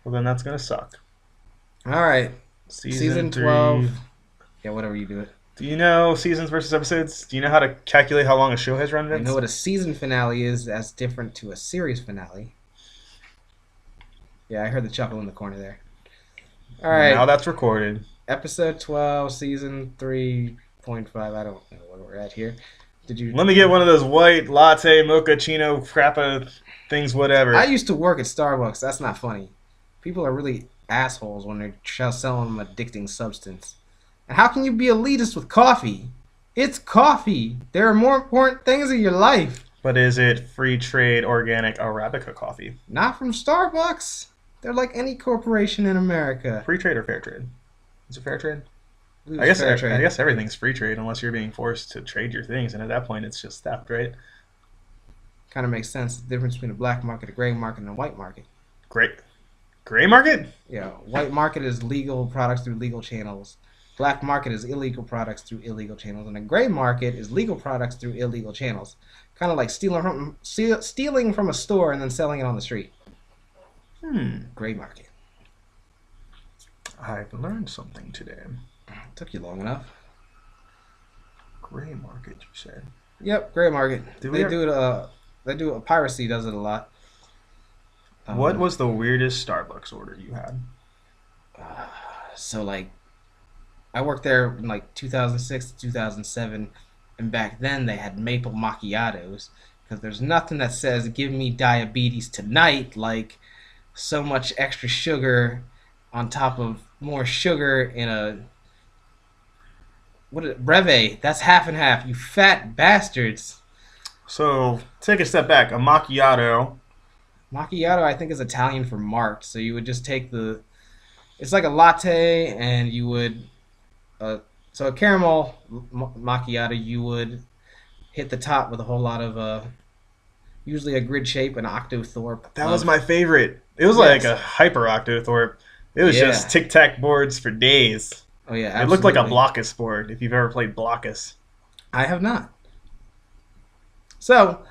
Well, then that's gonna suck. All right. Season Season 12. 3. Yeah, whatever you do it. Do you know seasons versus episodes? Do you know how to calculate how long a show has run, I know Vince? what a season finale is as different to a series finale. Yeah, I heard the chuckle in the corner there. All Well, now right. that's recorded. Episode 12, season 3.5. I don't know where we're at here. Did you. Let me get one of those white latte mochaccino crappa things, I whatever. used to work at Starbucks. That's not funny. People are really assholes when they're selling them addicting substance. And how can you be elitist with coffee? It's coffee. There are more important things in your life. But is it free trade organic Arabica coffee? Not from Starbucks. They're like any corporation in America. Free trade or fair trade? Is it fair trade? I Lose guess fair I trade. guess everything's free trade unless you're being forced to trade your things, and at that point it's just theft, right? Kind of makes sense. The difference between a black market, a gray market, and a white market. Great. Gray market? Yeah, white market is legal products through legal channels. Black market is illegal products through illegal channels, and a gray market is legal products through illegal channels. Kind of like stealing from a store and then selling it on the street. Gray market. I've learned something today. Took you long enough. Gray market, you said. Yep, gray market. Did we They ever- do it. They do it. Piracy does it a lot. What was the weirdest Starbucks order you had? So like, I worked there in like 2006 to 2007, and back then they had maple macchiatos because there's nothing that says "give me diabetes tonight" like so much extra sugar on top of more sugar in a breve. That's half and half. You fat bastards. So take a step back. A macchiato. Macchiato, I think, is Italian for marked. So you would just take the. It's like a latte, and you would. So a caramel macchiato, you would hit the top with a whole lot of usually a grid shape, an octothorpe. That was my favorite. It was like Yes. a hyper octothorpe. It was Yeah. just tic tac boards for days. Oh yeah, It looked like a absolutely. Blockus board if you've ever played Blockus. I have not. So,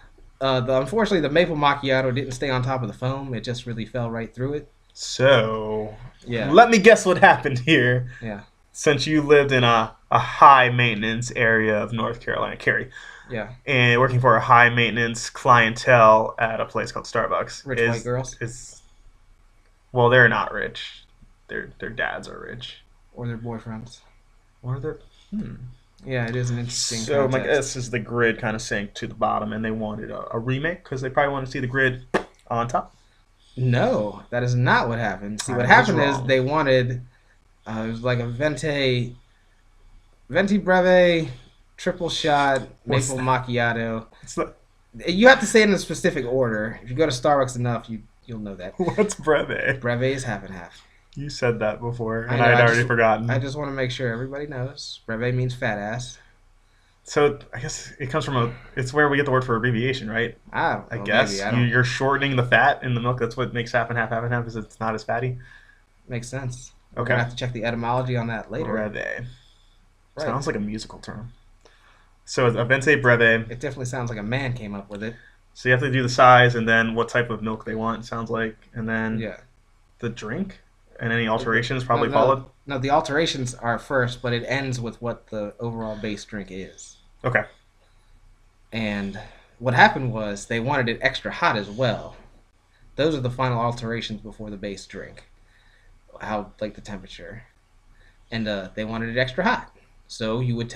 unfortunately, the maple macchiato didn't stay on top of the foam. It just really fell right through it. So Yeah. let me guess what happened here. Yeah. Since you lived in a high maintenance area of North Carolina, Cary, Yeah. and working for a high maintenance clientele at a place called Starbucks, Rich white girls is well, they're not rich. Their dads are rich. or their boyfriends. Or they're Yeah, it is an interesting So my context. guess is the grid kind of sank to the bottom, and they wanted a remake because they probably wanted to see the grid on top. No, that is not what happened. See, I what was happened is wrong. they wanted it was like a venti breve triple shot What's maple that? macchiato. It's the, You have to say it in a specific order. If you go to Starbucks enough, you'll know that. what's breve? Breve is half and half. You said that before, I and know, I had I already just- forgotten. I just want to make sure everybody knows. Breve means fat ass. So I guess it comes from a. It's where we get the word for abbreviation, right? I Well, guess maybe I don't. you're shortening the fat in the milk. That's what makes half and half, because it's not as fatty. Makes sense. We're Okay. gonna have to check the etymology on that later. Breve Right. sounds like a musical term. So it's a venti breve. It definitely sounds like a man came up with it. So you have to do the size and then what type of milk they want. It sounds like, and then Yeah. the drink and any alterations probably No, followed. No, the alterations are first, but it ends with what the overall base drink is. Okay. And what happened was they wanted it extra hot as well. Those are the final alterations before the base drink. How like the temperature. And they wanted it extra hot. So you would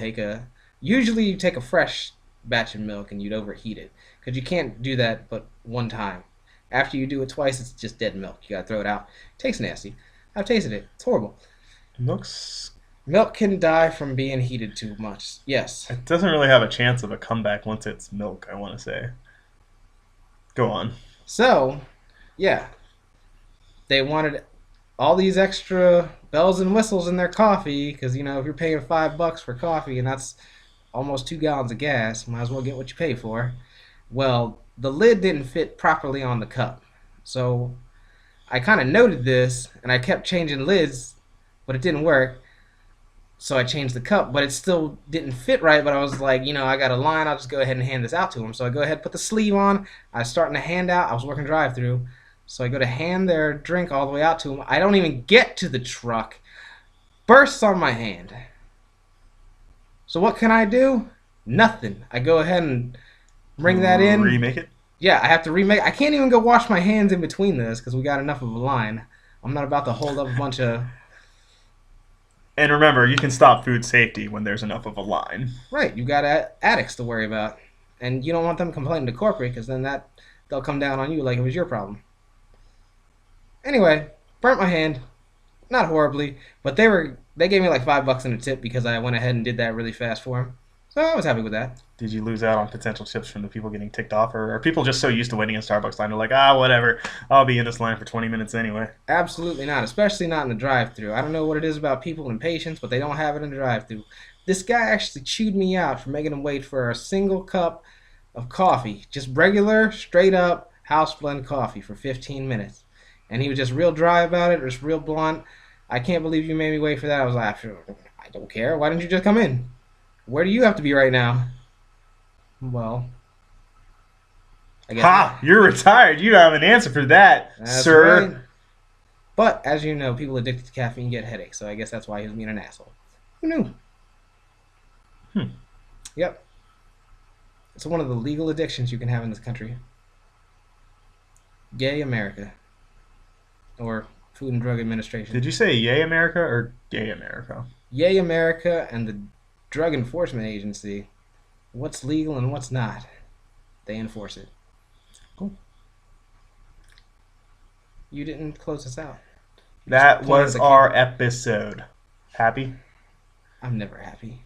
usually you take a fresh batch of milk and you'd overheat it. Because you can't do that but one time. After you do it twice, it's just dead milk. You gotta throw it out. It tastes nasty. I've tasted it. It's horrible. Milk's. Milk can die from being heated too much. Yes. It doesn't really have a chance of a comeback once it's milk, I want to say. Go on. So, yeah. They wanted all these extra bells and whistles in their coffee because, if you're paying $5 for coffee and that's almost 2 gallons of gas, might as well get what you pay for. Well, the lid didn't fit properly on the cup. So, I kind of noted this and I kept changing lids, but it didn't work. So I changed the cup, but it still didn't fit right. But I was like, I got a line. I'll just go ahead and hand this out to him. So I go ahead, put the sleeve on. I was starting to hand out. I was working drive-through. So I go to hand their drink all the way out to them. I don't even get to the truck. Bursts on my hand. So what can I do? Nothing. I go ahead and bring that in. Remake it. Yeah, I have to remake. I can't even go wash my hands in between this because we got enough of a line. I'm not about to hold up a bunch of. And remember, you can stop food safety when there's enough of a line. Right, you got addicts to worry about, and you don't want them complaining to corporate because then they'll come down on you like it was your problem. Anyway, burnt my hand, not horribly, but they gave me like $5 in a tip because I went ahead and did that really fast for them. So I was happy with that. Did you lose out on potential tips from the people getting ticked off, or are people just so used to waiting in Starbucks line they're like, whatever, I'll be in this line for 20 minutes anyway? Absolutely not, especially not in the drive-thru. I don't know what it is about people and patience, but they don't have it in the drive-thru. This guy actually chewed me out for making him wait for a single cup of coffee, just regular, straight up house blend coffee for 15 minutes. And he was just real dry about it, just real blunt. I can't believe you made me wait for that. I was like, I don't care. Why didn't you just come in? Where do you have to be right now? Well, I guess Ha! You're retired. You don't have an answer for that, that's sir. right. But as you know, people addicted to caffeine get headaches, so I guess that's why he was being an asshole. Who knew? Yep. It's one of the legal addictions you can have in this country. Yay, America. Or Food and Drug Administration. Did you say yay America or gay America? Yay, America and the Drug Enforcement Agency. What's legal and what's not. They enforce it. Cool. You didn't close us out. That was our episode. Happy? I'm never happy.